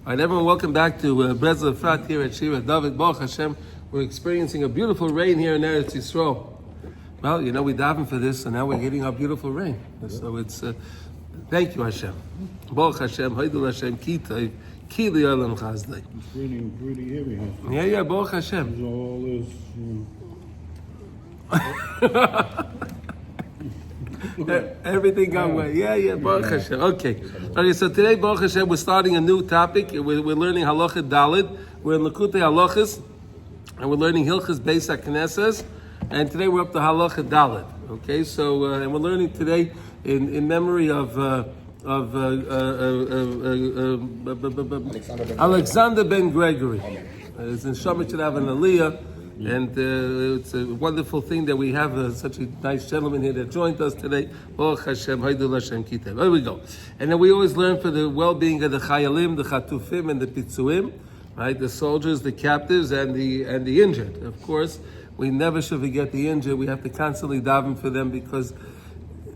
All right, everyone, welcome back to Breslov Efrat here at Shira David. Baruch Hashem, we're experiencing a beautiful rain here in Eretz Yisrael. Well, you know, we daven for this, so now we're getting our beautiful rain. So it's, thank you, Hashem. Baruch Hashem, Haidul Hashem, Kitay, Ki Li'olam Chazdai. It's raining pretty heavy, huh? Yeah, Baruch Hashem. There's all this, Everything gone well. Yeah, Baruch Hashem. Okay, so today, Baruch Hashem, we're starting a new topic. We're learning Halachah Daled. We're in Likutey Halachos, and we're learning Hilchos Bais Hakineses. And today we're up to Halachah Daled. Okay, so and we're learning today in memory of Alexander ben Gregory. It's in Shabbat should have an Aliyah. And it's a wonderful thing that we have such a nice gentleman here that joined us today. Baruch Hashem, Haidul Hashem Kitay. There we go. And then we always learn for the well-being of the Chayalim, the Chatufim, and the Pitzuim, right? The soldiers, the captives, and the injured. Of course, we never should forget the injured. We have to constantly daven for them because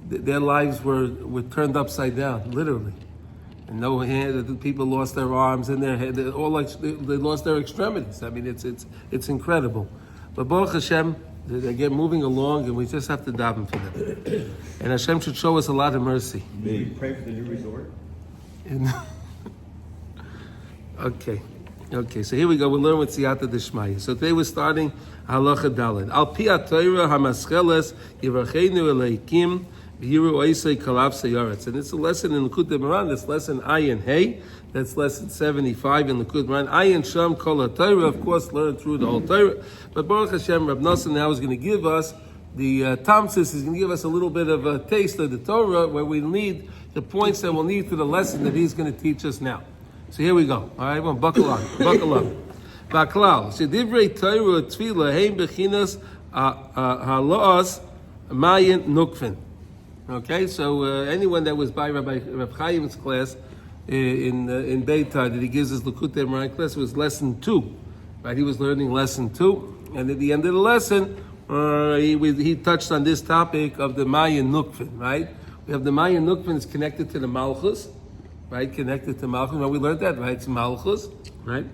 their lives were turned upside down, literally. And no hand, the people lost their arms and their head. They lost their extremities. I mean, it's incredible. But Baruch Hashem, they get moving along, and we just have to daven for them. And Hashem should show us a lot of mercy. May you pray for the new resort? Okay. So here we go. We'll learn with Siyata Dishmaya. So today we're starting Halacha Daled. Al pi Torah hamascheles yivacheinu eleikim. And it's a lesson in Likutey Moran. That's lesson Ayin Hey. That's lesson 75 in Likutey Moran. Ayin Sham Kol HaTorah. Of course, learn through the whole Torah. But Baruch Hashem, Rab Nosson now is going to give us the Tamsis is going to give us a little bit of a taste of the Torah, where we need the points that we'll need for the lesson that he's going to teach us now. So here we go. All right, everyone, buckle up. Baklal. Shedivrei Torah Tefillah Hein Bechinas Halachos Mayin Nukvin. Okay, so anyone that was by Reb Chaim's class in Beitar that he gives his Likutey Moran class was lesson 2, right? He was learning lesson 2, and at the end of the lesson, he touched on this topic of the Mayan Nukvin, right? We have the Mayan Nukvin is connected to the Malchus, right? Connected to Malchus. Well, we learned that, right? It's Malchus, right?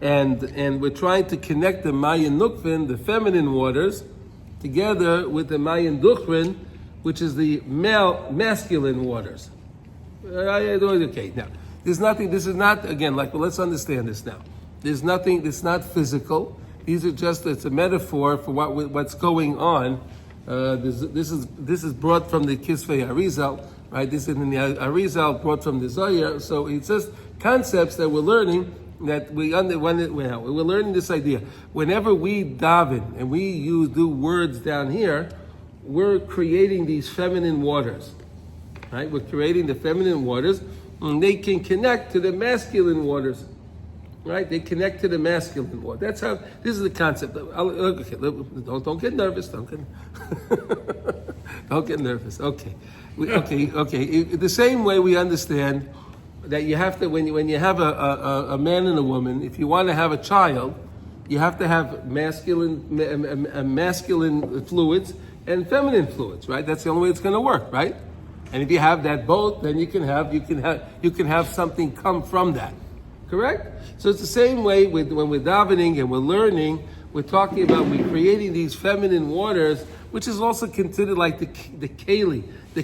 And we're trying to connect the Mayan Nukvin, the feminine waters, together with the Mayan Duchrin, which is the masculine waters. Okay, now, there's nothing, this is not, again, let's understand this now. There's nothing, it's not physical. These are just, it's a metaphor for what's going on. This is brought from the Kisvei Arizal, right? This is in the Arizal, brought from the Zohar. So it's just concepts that we're learning, that we're learning this idea. Whenever we daven and we do words down here, we're creating these feminine waters, right? We're creating the feminine waters, and they can connect to the masculine waters, right? They connect to the masculine water. That's how, this is the concept. Okay, don't get nervous. Don't get nervous. Okay. The same way we understand that you have to, when you have a man and a woman, if you want to have a child, you have to have masculine fluids and feminine fluids, right? That's the only way it's going to work, right? And if you have that both, then you can have something come from that, correct? So it's the same way when we're davening and we're learning, we're talking about we're creating these feminine waters, which is also considered like the keli, the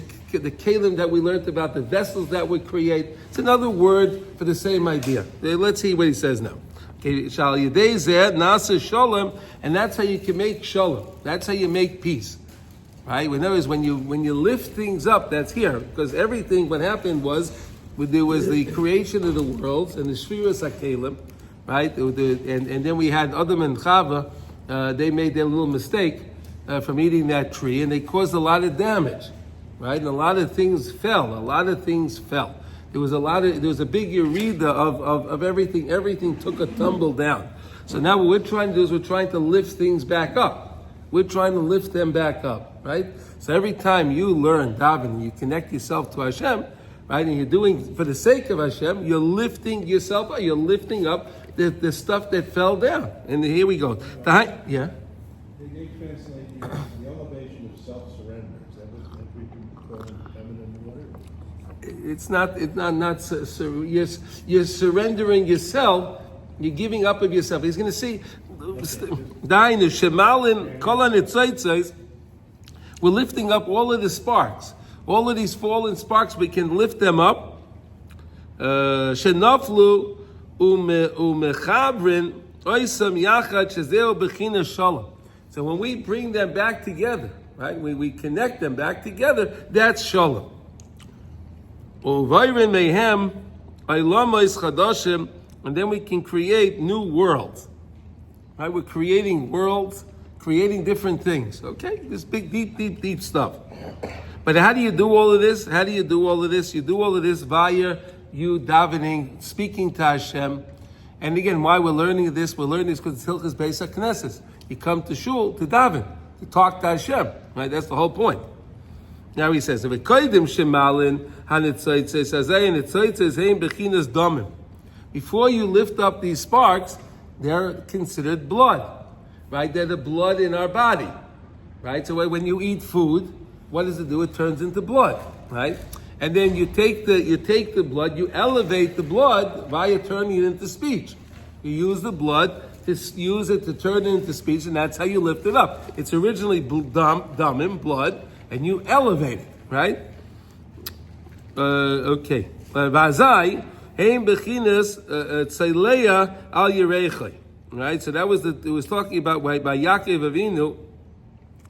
kelim that we learned about, the vessels that we create. It's another word for the same idea. Let's see what he says now. Okay, shal yedei zeh nasa shalom, and that's how you can make shalom. That's how you make peace. Right? In other words, when you lift things up, that's here. Because everything, what happened was, there was the creation of the worlds and the Shviras HaKelim, right? And then we had Adam and Chava, they made their little mistake from eating that tree, and they caused a lot of damage, right? And a lot of things fell. There was a big yerida of everything. Everything took a tumble down. So now what we're trying to do is we're trying to lift things back up. We're trying to lift them back up, right? So every time you learn davening, you connect yourself to Hashem, right? And you're doing for the sake of Hashem, you're lifting yourself up, you're lifting up the stuff that fell down. And here we go. Yeah? They translate the elevation of self-surrender. Is that what we can call feminine water? It's not you're surrendering yourself, you're giving up of yourself. He's going to see, we're lifting up all of the sparks. All of these fallen sparks, we can lift them up. Shenaflu umechavrin oisam yachad shezeo bechina shalom. So when we bring them back together, right? We connect them back together, that's shalom. Uvayrin mehem aylamois chadashim, and then we can create new worlds. Right? We're creating worlds, creating different things. Okay? This big, deep stuff. But how do you do all of this? How do you do all of this? You do all of this via you davening, speaking to Hashem. And again, why we're learning this? We're learning this because it's Hilchos Bais Hakineses. You come to shul to daven, to talk to Hashem. Right? That's the whole point. Now he says, before you lift up these sparks, they're considered blood. Right? They're the blood in our body. Right? So when you eat food, what does it do? It turns into blood, right? And then you take the blood, you elevate the blood via turning it into speech. You use the blood to use it to turn it into speech, and that's how you lift it up. It's originally damim, blood, and you elevate it, right? Okay. Vazai heim bechinas tzeileya al yerechai. Right? So that was it was talking about by Yaakov Avinu.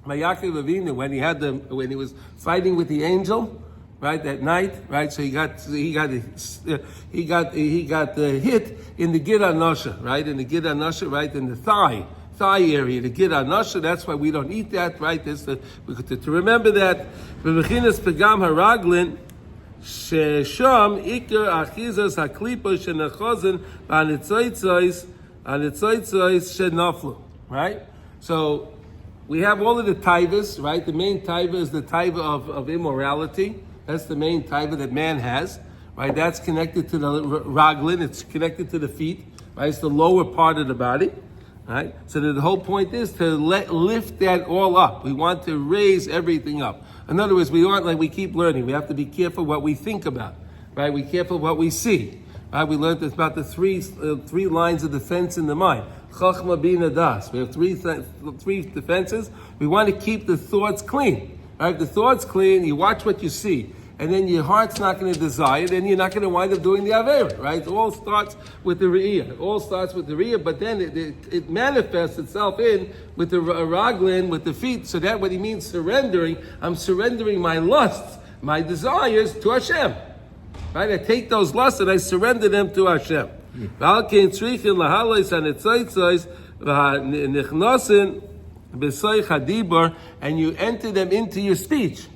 By Yaakov Avinu, when he was fighting with the angel, right, that night, right, so he got hit in the Gid Anasha, right, in the Gid Anasha, right, in the thigh area, the Gid Anasha. That's why we don't eat that, right? To remember that. Bechinas pegam haraglin shesham ikar achizas haklipa shenachozen v'anitzaitzais shenaflu, right? So we have all of the taivas, right? The main taiva is the taiva of immorality. That's the main taiva that man has, right? That's connected to the raglin. It's connected to the feet, right? It's the lower part of the body, right? So the whole point is to lift that all up. We want to raise everything up. In other words, we aren't like we keep learning. We have to be careful what we think about, right? We're careful what we see. Right? We learned about the three lines of defense in the mind. Chachma, Bina, Das. We have three defenses. We want to keep the thoughts clean. Right? If the thoughts clean, you watch what you see, and then your heart's not going to desire, then you're not going to wind up doing the Aveira, right? It all starts with the Re'iyah. It all starts with the Re'iyah, but then it manifests itself with the Raglin, with the feet. So that what he means surrendering, I'm surrendering my lusts, my desires to Hashem. Right? I take those lusts and I surrender them to Hashem. And you enter them into your speech.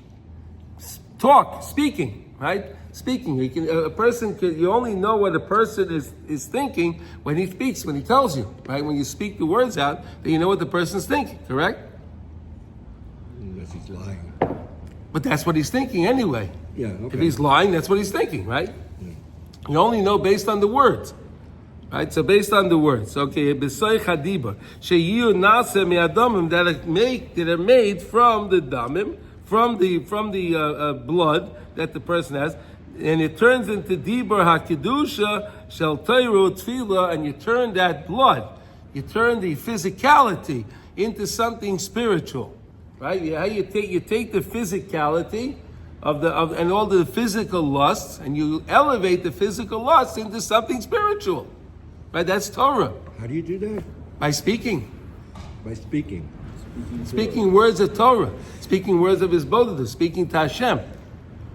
Speaking, right? Speaking. You only know what a person is thinking when he speaks, when he tells you, right? When you speak the words out, then you know what the person's thinking, correct? Unless he's lying. But that's what he's thinking anyway. Yeah, okay. If he's lying, that's what he's thinking, right? Yeah. You only know based on the words. Right? So based on the words. Okay, B'soy Chadiba. Sheyu Nase Me'adamim that are made from the damim, from the blood that the person has, and it turns into Dibur HaKedusha Shel Teiru Tefillah, and you turn that blood, you turn the physicality into something spiritual. Right? How you take the physicality and all the physical lusts, and you elevate the physical lusts into something spiritual. Right? That's Torah. How do you do that? By speaking. By speaking. Speaking words of Torah. Speaking words of His Bodhisattva. Speaking to Hashem.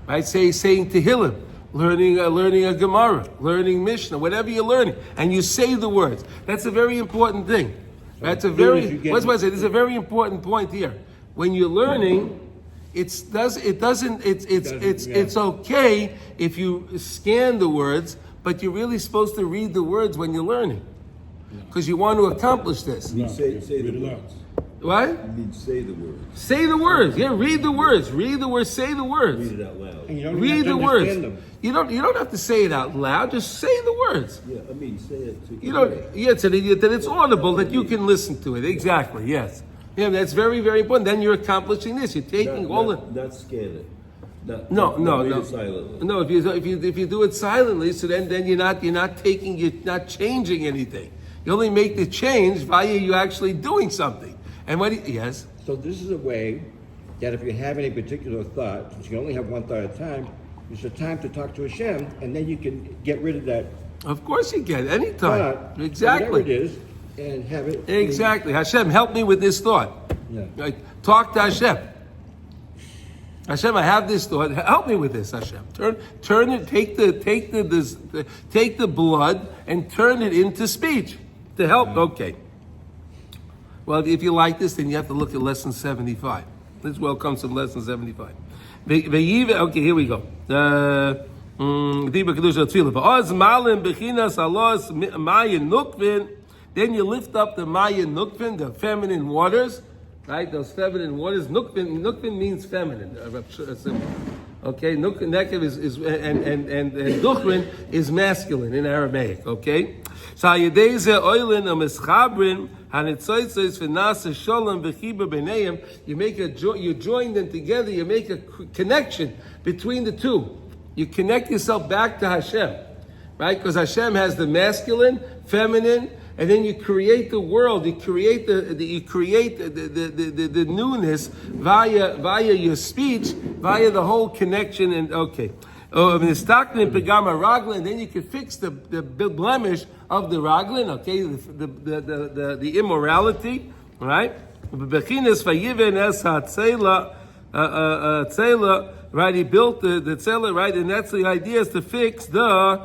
Right? Saying Tehillim. Learning a Gemara. Learning Mishnah. Whatever you're learning. And you say the words. That's a very important thing. That's a very, what's what I say? This is a very important point here. When you're learning, it's okay if you scan the words, but you're really supposed to read the words when you're learning, because you want to accomplish this. You say the words. What? You mean say the words. Say the words. Yeah, read the words. Read the words. Say the words. Read it out loud. And you don't Read have to the words. them. You don't have to say it out loud. Just say the words. Yeah, I mean say it. You don't. Yeah, so that it's audible, that you can listen to it. Exactly. Yes. Yeah, that's very, very important. Then you're accomplishing this. You're taking all the. Not scan it. No. Read it silently. No, if you do it silently, so then you're not changing anything. You only make the change via you actually doing something. And yes. So this is a way that if you have any particular thought, since you only have one thought at a time, it's a time to talk to Hashem, and then you can get rid of that Of course you can, anytime. thought, Exactly. whatever it is, and have it. Exactly. Hashem, help me with this thought. Yeah. Right? Talk to Hashem. Hashem, I have this thought. Help me with this, Hashem. Turn it. Take the blood and turn it into speech to help. Okay. Well, if you like this, then you have to look at lesson 75. This well comes from lesson 75. Okay, here we go. Then you lift up the Maya Nukvin, the feminine waters, right? Those feminine waters. Nukvin means feminine. Okay, Nekev is and Duchrin is masculine in Aramaic. Okay, so Yedeze Oilin Amischabrin Hanitzaitzais V'Nasa Shalom V'Chiba B'Neim. You join them together. You make a connection between the two. You connect yourself back to Hashem, right? Because Hashem has the masculine, feminine, and then you create the world. You create the newness via your speech, via the whole connection. And okay, and then you can fix the blemish of the raglin. Okay, the immorality, right? Right, he built the tzela, right, and that's the idea, is to fix the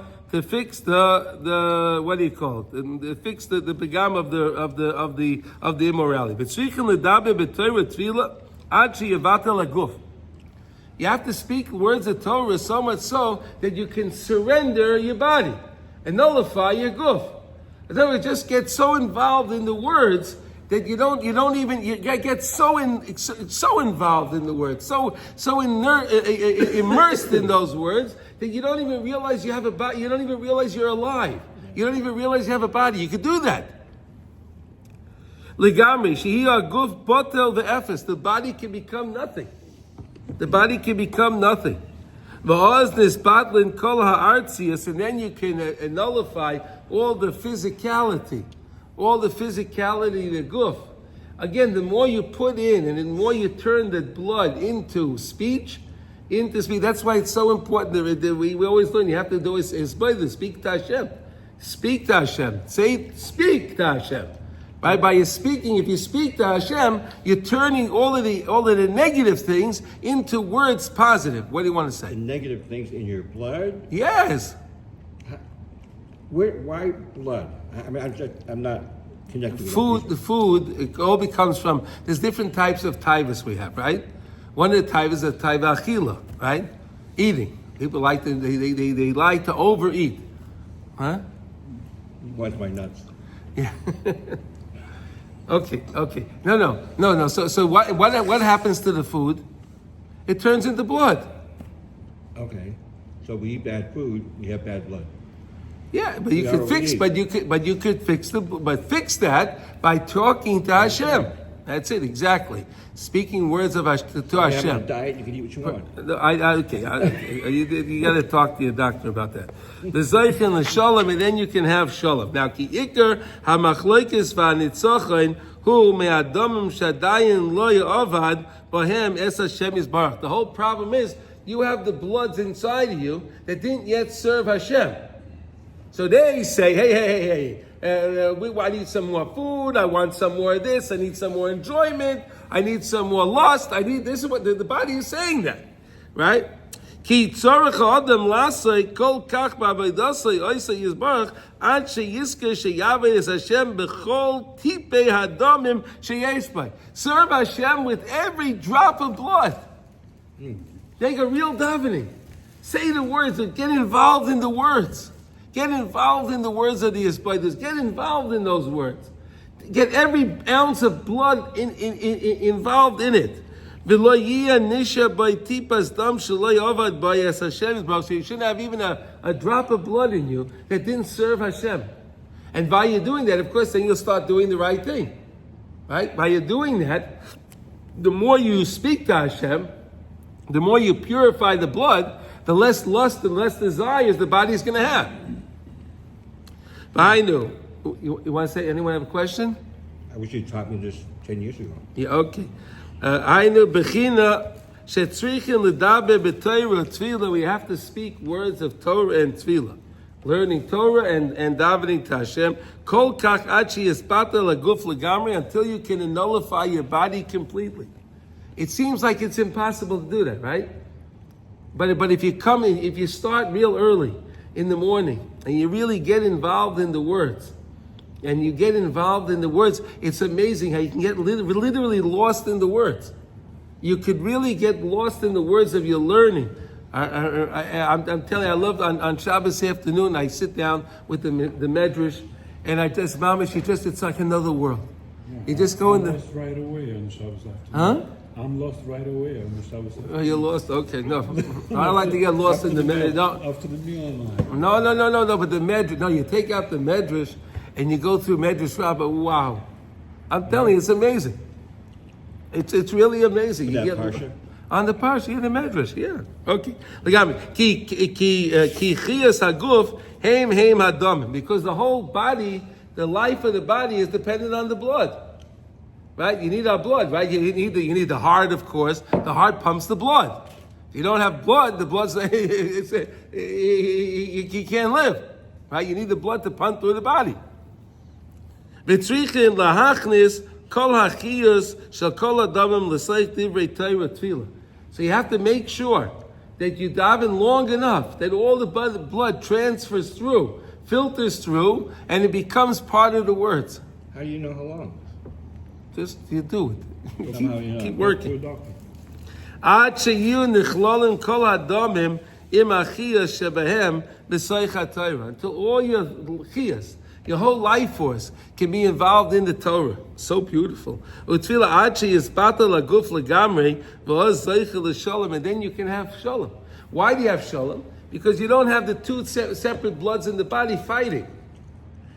what do you call it? And to fix the pigam of the immorality. But you have to speak words of Torah so much so that you can surrender your body and nullify your guf. In other words, just get so involved in the words that you get so involved in the words, so immersed in those words that you don't even realize you have a body. You don't even realize you're alive. You don't even realize you have a body. You could do that. Ligami shehi guf botel ve'efes. The body can become nothing. The body can become nothing. V'oz nisbatlin kol ha'artzias, and then you can nullify all the physicality. All the physicality of the guf. Again, the more you put in and the more you turn the blood into speech, that's why it's so important that we always learn, you have to do is speak to Hashem. Speak to Hashem. Speak to Hashem. By your speaking, if you speak to Hashem, you're turning all of the negative things into words positive. What do you want to say? The negative things in your blood? Yes. Why blood? I mean, I'm not connected. The food, it all becomes from, there's different types of taivas we have, right? One of the taivas is taiva achila, right? Eating. People like to, they like to overeat. Huh? What's my nuts? Yeah. Okay. No. So what happens to the food? It turns into blood. Okay. So we eat bad food, we have bad blood. Yeah, but you could fix that by talking to Hashem. That's it, exactly. Speaking words of to Hashem. You have a diet, you can eat what you want. Okay. You got to talk to your doctor about that. The Zeichen the Shalom, and then you can have Shalom. Now, ki ikar hamachloikis v'anitzochen hu me'adamim shadayin lo ya'avad bohem es Hashem yisbarach. The whole problem is you have the bloods inside of you that didn't yet serve Hashem. So they say, hey, I need some more food, I want some more of this, I need some more enjoyment, I need some more lust, this is what the body is saying that, right? Ki tzorech ha'adam lasei kol kach ba'avodasei oisei yizbarach ad sheyizke sheyaveh es Hashem b'chol tipei hadamim sheyesh bei. Serve Hashem with every drop of blood. Make a real davening. Say the words, get involved in the words. Get involved in the words of the Yisbaitis. Get involved in those words. Get every ounce of blood involved in it. So you shouldn't have even a drop of blood in you that didn't serve Hashem. And by you doing that, of course, then you'll start doing the right thing. Right? By you doing that, the more you speak to Hashem, The more you purify the blood, the less lust and less desires the body's going to have. V'hainu. You want to say? Anyone have a question? I wish you taught me this 10 years ago. Yeah. Okay. Hainu bechina shetzrichin ledaber b'Torah tefillah. We have to speak words of Torah and tefillah. Learning Torah and davening to Hashem. Kol kach achi espata laguf legamri, until you can nullify your body completely. It seems like it's impossible to do that, right? But if you start real early in the morning and you really get involved in the words, it's amazing how you can get literally lost in the words. You could really get lost in the words of your learning. I'm telling you, I love on Shabbos afternoon, I sit down with the medrash, and it's like another world. You just go in the... I'm lost right away on Shabbos afternoon. Huh? I'm lost right away on the Shabbos afternoon. Oh, you're lost? Okay, no. I don't like to get lost in the medrash. No. After the meal line. No, but the medrash, no, you take out the medrash, and you go through medrash rabbah, wow. I'm telling you, it's amazing. It's really amazing. Is You that get parsha? on the parsha, in the medrash, yeah. Okay. Look at me. Ki chiyas haguf heim hadam, because the whole body, the life of the body is dependent on the blood. Right? You need our blood, right? You need the heart, of course. The heart pumps the blood. If you don't have blood, the blood's you can't live. Right? You need the blood to pump through the body. V'tzrichin lahachnis kol hachiyos shel kol adamim l'seich divrei Torah tefillah. So you have to make sure that you daven long enough that all the blood transfers through, filters through, and it becomes part of the words. How do you know how long? Just you do it. Keep working. Ad sheyu nichlalim kol hadamim im achiyas shebehem b'seich haTorah. Until all your chiyas, your whole life force, can be involved in the Torah. So beautiful. Utfila ad sheyizbata laguf legamrei v'oz zeicha l'shalom, and then you can have shalom. Why do you have shalom? Because you don't have the two separate bloods in the body fighting.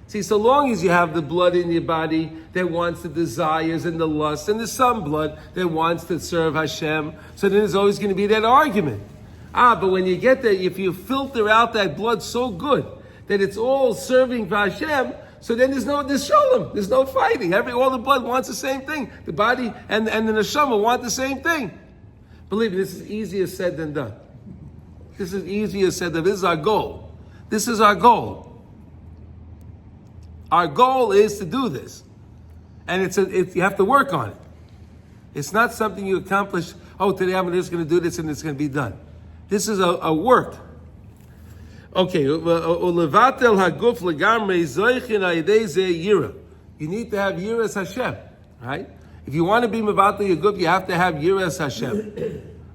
See, so long as you have the blood in your body that wants the desires and the lust, and there's some blood that wants to serve Hashem, so then there's always going to be that argument. But when you get there, if you filter out that blood so good that it's all serving for Hashem, so then there's shalom, there's no fighting. All the blood wants the same thing. The body and the neshama want the same thing. Believe me, this is easier said than done. This is easier said than done. This is our goal. This is our goal. Our goal is to do this, and you have to work on it. It's not something you accomplish. Oh, today I'm just going to do this, and it's going to be done. This is a work. Okay, you need to have yiras Hashem, right? If you want to be mevatel your guf, you have to have yiras Hashem.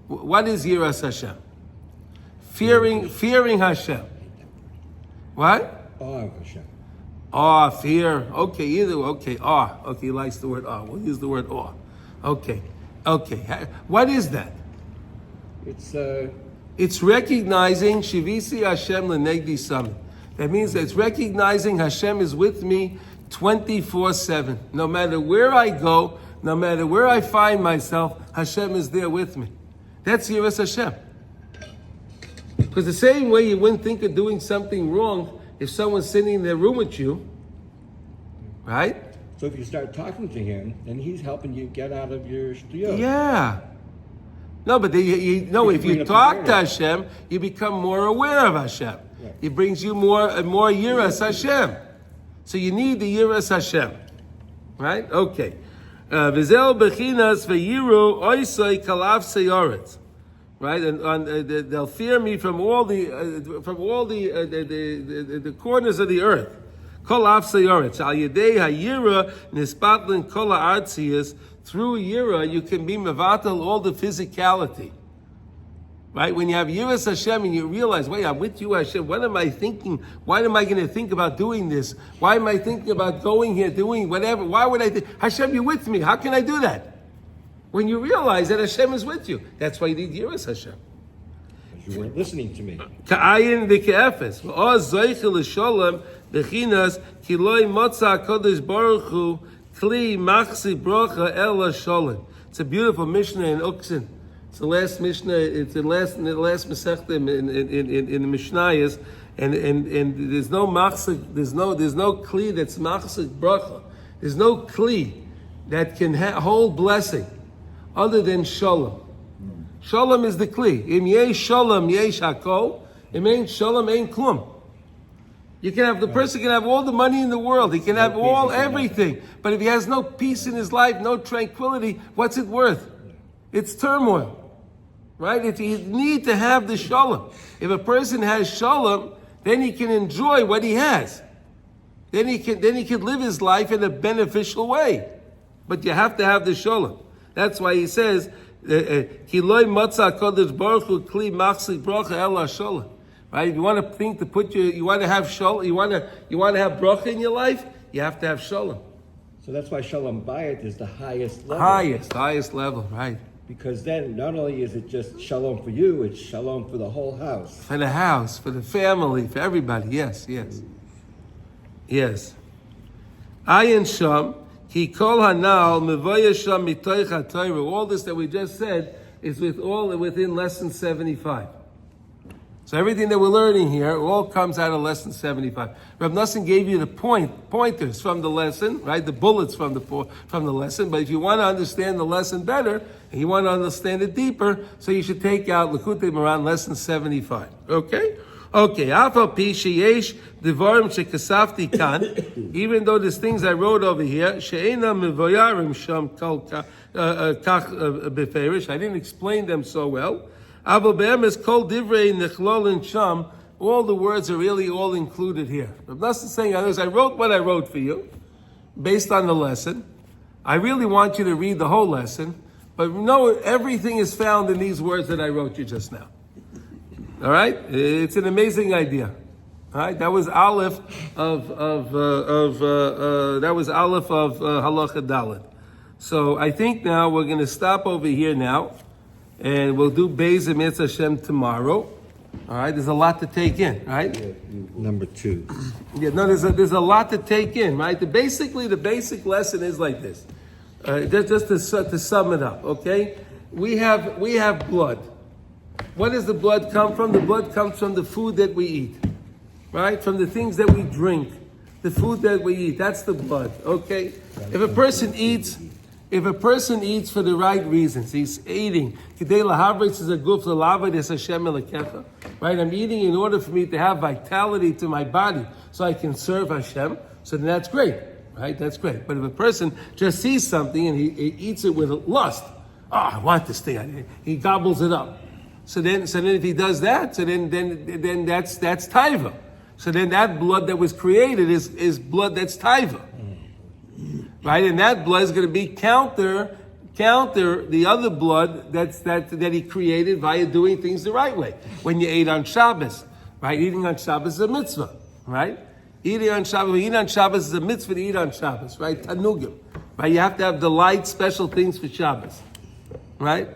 What is yiras Hashem? Fearing Hashem. What? Awe of Hashem. Awe, fear. Okay, awe. Okay, he likes the word awe. We'll use the word awe. Okay. What is that? It's recognizing Shivisi Hashem Lenegdi Summit. That means that it's recognizing Hashem is with me 24/7. No matter where I go, no matter where I find myself, Hashem is there with me. That's Yiras Hashem. Because the same way you wouldn't think of doing something wrong if someone's sitting in their room with you, right? So if you start talking to him, then he's helping you get out of your studio. Yeah. No, but if you talk to Hashem, you become more aware of Hashem. Right. It brings you more yiras Hashem. So you need the yiras Hashem, right? Okay. V'zel bechinas v'yiru oisei kalav seyoretz. Right, and they'll fear me from all the corners of the earth. Kol af seyoretz al yedei hayira nispatlin kol ha'artzias. Through yira, you can be mevatel all the physicality. Right, when you have yiras Hashem and you realize, wait, I'm with you, Hashem. What am I thinking? Why am I going to think about doing this? Why am I thinking about going here, doing whatever? Why would I think, Hashem, you're with me? How can I do that? When you realize that Hashem is with you, that's why you need yiras Hashem. You weren't listening to me. Ka'ayin v'ke'efes. V'oz zoichel l'sholem b'chinas ki loy motza HaKadosh Baruch Hu kli machsi brocha el ha'sholem. It's a beautiful Mishnah in Uksin. It's the last Mishnah. It's the last Masechta in the Mishnayos, and there's no machzik. There's no kli that's machzik bracha. There's no kli that can hold blessing other than shalom. Shalom is the kli. Im yesh shalom yesh hakol. Im ain't shalom ain't klum. You can have, the person can have all the money in the world. He can have everything. But if he has no peace in his life, no tranquility, what's it worth? It's turmoil. Right? You need to have the shalom. If a person has shalom, then he can enjoy what he has. Then he can live his life in a beneficial way. But you have to have the shalom. That's why he says, Ki loy matza kodesh baruch hu kli machzik bracha ela shalom. Right? If you want to think to you want to have shalom, you want to have bracha in your life, you have to have shalom. So that's why shalom bayit is the highest level. Highest level, right? Because then not only is it just shalom for you, it's shalom for the whole house. For the house, for the family, for everybody. Yes. Ayin sham ki kol hanal mevoya sham mitoich haTorah. All this that we just said is within lesson 75. So everything that we're learning here all comes out of lesson 75. Reb Nosson gave you the pointers from the lesson, right? The bullets from the lesson. But if you want to understand the lesson better and you want to understand it deeper, so you should take out Likutey Moran lesson 75. Okay. Afal pi sheyesh devarim shekasafti kan. Even though there's things I wrote over here, she'ena mevoyarim sham kach beferish. I didn't explain them so well. All the words are really all included here. Reb Nosson saying, I wrote what I wrote for you, based on the lesson. I really want you to read the whole lesson, but know everything is found in these words that I wrote you just now. All right? It's an amazing idea. All right? That was Aleph of Halacha Daled. So I think now we're going to stop over here now. And we'll do Bais and Hashem tomorrow. All right, there's a lot to take in, right? Number 2. Yeah, no, there's a lot to take in, right? The basic lesson is like this. Just to sum it up, okay? We have blood. What does the blood come from? The blood comes from the food that we eat, right? From the things that we drink, the food that we eat. That's the blood, okay? If a person eats for the right reasons, he's eating. Right? I'm eating in order for me to have vitality to my body so I can serve Hashem. So then that's great. Right? That's great. But if a person just sees something and he eats it with lust, I want this thing. He gobbles it up. So then if he does that, so then that's taiva. So then that blood that was created is blood that's taiva. Right, and that blood is going to be counter the other blood that he created via doing things the right way. When you ate on Shabbos, right? Eating on Shabbos is a mitzvah, right? Eating on Shabbos is a mitzvah to eat on Shabbos, right? Tanugim, right? You have to have delight, special things for Shabbos, right?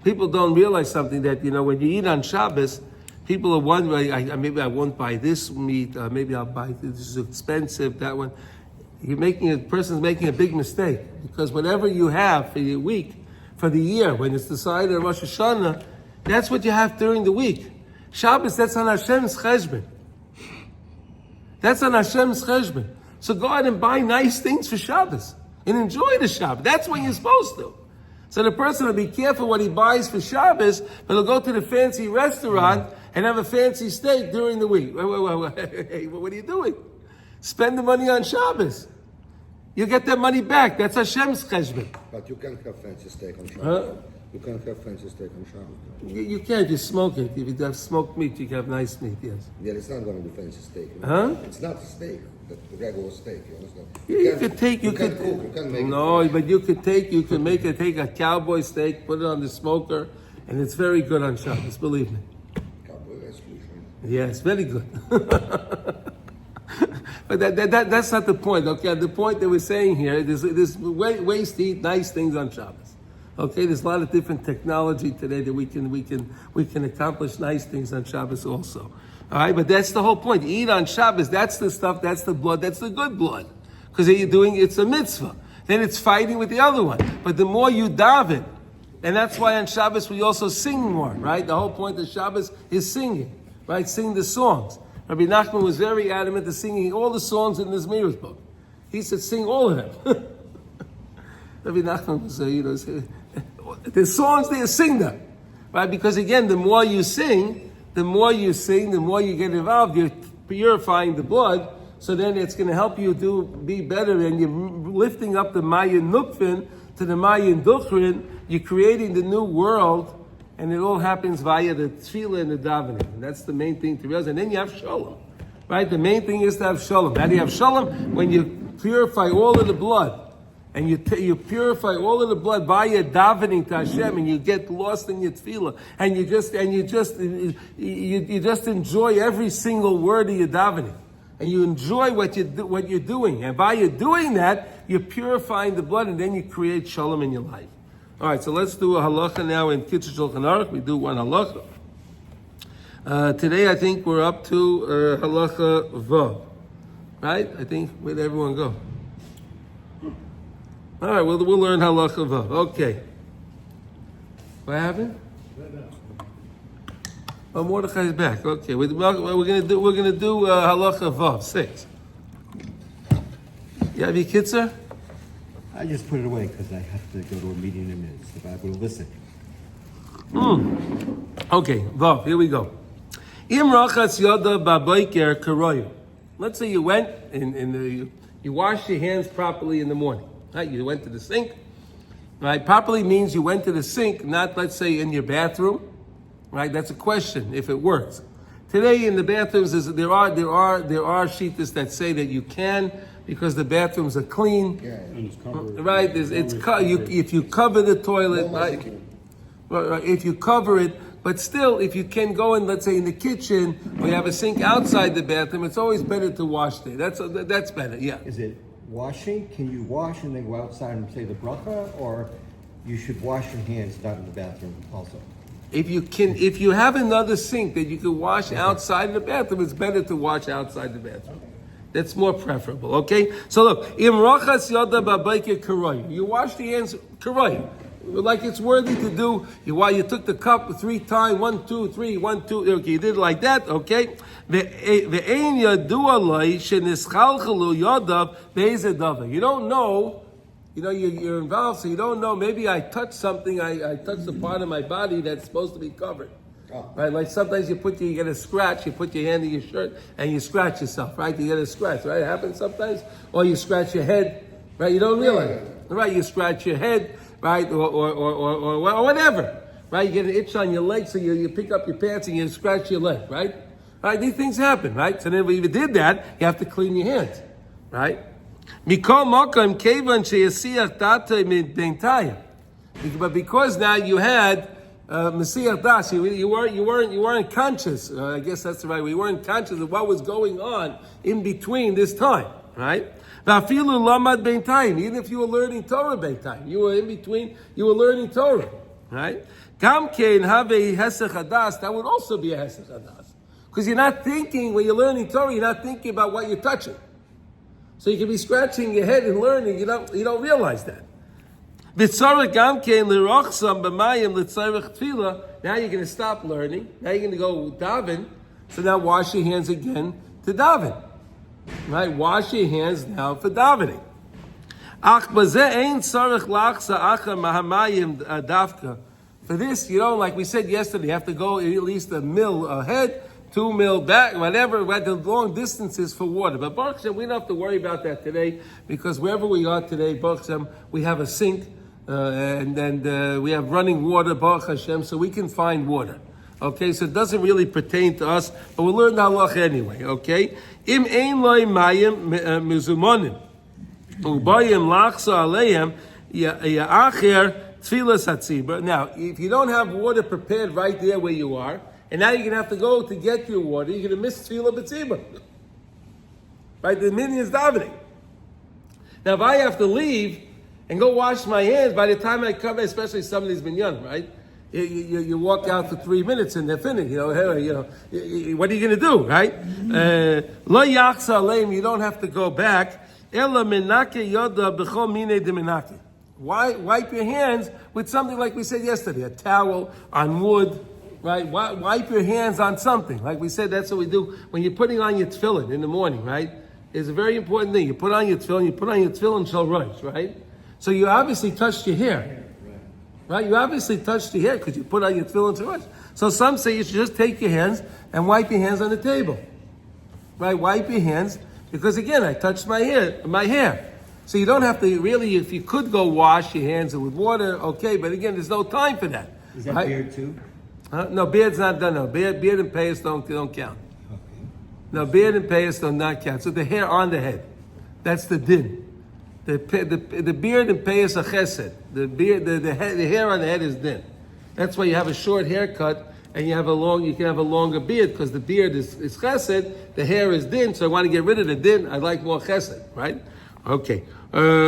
People don't realize something that when you eat on Shabbos, people are wondering, maybe I won't buy this meat, maybe I'll buy this is expensive, that one. A person's making a big mistake, because whatever you have for your week, for the year, when it's decided on Rosh Hashanah, that's what you have during the week. Shabbos, that's on Hashem's cheshbon. That's on Hashem's cheshbon. So go out and buy nice things for Shabbos and enjoy the Shabbos. That's when you're supposed to. So the person will be careful what he buys for Shabbos, but he'll go to the fancy restaurant and have a fancy steak during the week. Hey, what are you doing? Spend the money on Shabbos. You get that money back. That's Hashem's cheshbon. But you can't have fancy steak on Shabbat. Huh? You can't have fancy steak on Shabbat. You can't just smoke it. If you have smoked meat, you can have nice meat, yes. Yeah, it's not going to be fancy steak. Huh? It's not a steak, the regular steak, you understand? You could make it. Take a cowboy steak, put it on the smoker, and it's very good on Shabbos, believe me. Cowboy, that's fusion. Yes, very good. But that's not the point, okay? The point that we're saying here, there's ways to eat nice things on Shabbos. Okay, there's a lot of different technology today that we can accomplish nice things on Shabbos also. All right, but that's the whole point. You eat on Shabbos, that's the stuff, that's the blood, that's the good blood. Because it's a mitzvah. Then it's fighting with the other one. But the more you daven, And that's why on Shabbos we also sing more, right? The whole point of Shabbos is singing, right? Sing the songs. Rabbi Nachman was very adamant to singing all the songs in this Meir's book. He said, sing all of them. Rabbi Nachman was, the songs there, sing them, right? Because again, the more you sing, the more you get involved, you're purifying the blood, so then it's going to help you be better, and you're lifting up the Mayan Nukvin to the Mayan Duchrin, you're creating the new world, and it all happens via the Tefillah and the davening. And that's the main thing to realize. And then you have Shalom, right? The main thing is to have Shalom. How do you have Shalom? When you purify all of the blood, and you purify all of the blood via davening to Hashem, and you get lost in your Tefillah, and you just enjoy every single word of your davening. And you enjoy what you're doing. And by you doing that, you're purifying the blood, and then you create Shalom in your life. All right, so let's do a halacha now in Kitzur Shulchan Aruch. We do one halacha. Today, I think we're up to halacha vav. Right? I think, where'd everyone go? All right, we'll learn halacha vav. Okay. What happened? Oh, Mordechai's back. Okay, we're gonna do halacha vav 6. You have your kitzur? I just put it away because I have to go to a meeting in a minute, so I will listen. Okay, vav. Here we go. Im rachas yada babayker karoyu. Let's say you went you washed your hands properly in the morning. Right? You went to the sink. Right? Properly means you went to the sink, not let's say in your bathroom. Right? That's a question if it works. Today in the bathrooms there are shittas that say that you can because the bathrooms are clean. Yeah. And it's covered. Right? If you cover the toilet, right? If you cover it, but still, if you can go in, let's say in the kitchen, or you have a sink outside the bathroom, it's always better to wash there. That's better. Yeah. Is it washing? Can you wash and then go outside and say the bracha, or you should wash your hands not in the bathroom also? If you have another sink that you can wash outside the bathroom, it's better to wash outside the bathroom. That's more preferable, okay? So look, im rachas yada babayke karoy. You wash the hands karoy, like it's worthy to do. You took the cup 3 times, 1, 2, 3, 1, 2. Okay, you did it like that, okay? Ve'ein yadu alay shenischalchalu yadav be'ezedava. You don't know. You're involved, so you don't know. Maybe I touched something. I touched a part of my body that's supposed to be covered. Right? Like sometimes you get a scratch, you put your hand in your shirt and you scratch yourself, right? You get a scratch, right? It happens sometimes. Or you scratch your head, right? You don't realize it. Right? You scratch your head, right? Or whatever. Right? You get an itch on your leg, so you pick up your pants and you scratch your leg, right? Right? These things happen, right? So then if you did that, you have to clean your hands, right? But because now you had Mesiach Das, you weren't conscious. I guess that's the right way. You weren't conscious of what was going on in between this time, right? Even if you were learning Torah Beintaim, you were in between. You were learning Torah, right? That would also be a Hesech Hadas, because you're not thinking when you're learning Torah. You're not thinking about what you're touching. So you can be scratching your head and learning. You don't realize that. Now you're going to stop learning. Now you're going to go daven. So now wash your hands again to daven. Right? Wash your hands now for davening. For this, like we said yesterday, you have to go at least a mil ahead, 2 mil back, whatever, the long distances for water. But Baruch Hashem, we don't have to worry about that today, because wherever we are today, Baruch Hashem, we have a sink, and we have running water, Baruch Hashem, so we can find water. Okay, so it doesn't really pertain to us, but we'll learn the halacha anyway, okay? Im ein loy mayim mizumonim, ubayim lachsa aleim, ya'acher tfilas hatzibur. Now, if you don't have water prepared right there where you are, and now you're going to have to go to get your water, you're going to miss Tefillah B'tzibah. Right? The minyan is davening. Now, if I have to leave and go wash my hands, by the time I come, especially some of these minyan, right? You walk out for 3 minutes and they're finished. What are you going to do, right? Lo yachsa aleim, you don't have to go back. Ela menake yoda b'chol mine de menake. Wipe your hands with something like we said yesterday, a towel, on wood, right? Wipe your hands on something. Like we said, that's what we do when you're putting on your tefillin in the morning, right? It's a very important thing. You put on your tefillin shall rise, right? So you obviously touched your hair, right? You obviously touched your hair because you put on your tefillin shall rise. So some say you should just take your hands and wipe your hands on the table, right? Wipe your hands because again, I touched my hair. So you don't have to really, if you could go wash your hands with water, okay, but again, there's no time for that. Is that right? beard too? No, beard's not done, no. Beard and payas don't count. Okay. No, beard and payas do not count. So the hair on the head, that's the din. The beard and payas are chesed. The hair on the head is din. That's why you have a short haircut and you can have a longer beard because the beard is chesed, the hair is din, so I want to get rid of the din, I like more chesed, right? Okay. Okay,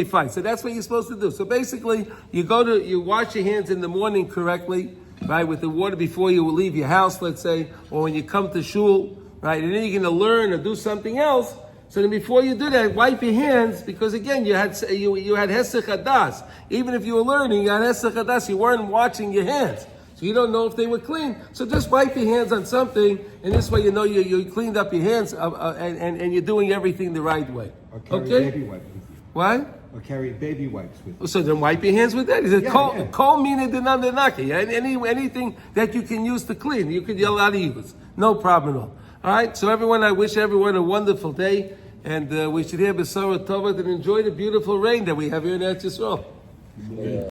fine. So that's what you're supposed to do. So basically, you wash your hands in the morning correctly, right, with the water before you leave your house, let's say, or when you come to shul, right, and then you're going to learn or do something else. So then before you do that, wipe your hands, because again, you had hesech hadas. Even if you were learning, you had hesech hadas, you weren't watching your hands. So you don't know if they were clean. So just wipe your hands on something, and this way you know you cleaned up your hands and you're doing everything the right way. Or carry Okay? baby wipes with you. What? Or carry baby wipes with you. So then wipe your hands with that. He said, Yeah. kol mina denandenaki. Anything that you can use to clean, you can yell out use. No problem at all. All right? So I wish everyone a wonderful day, and we should hear Besara Tova and enjoy the beautiful rain that we have here in Eretz Yisrael. Yeah.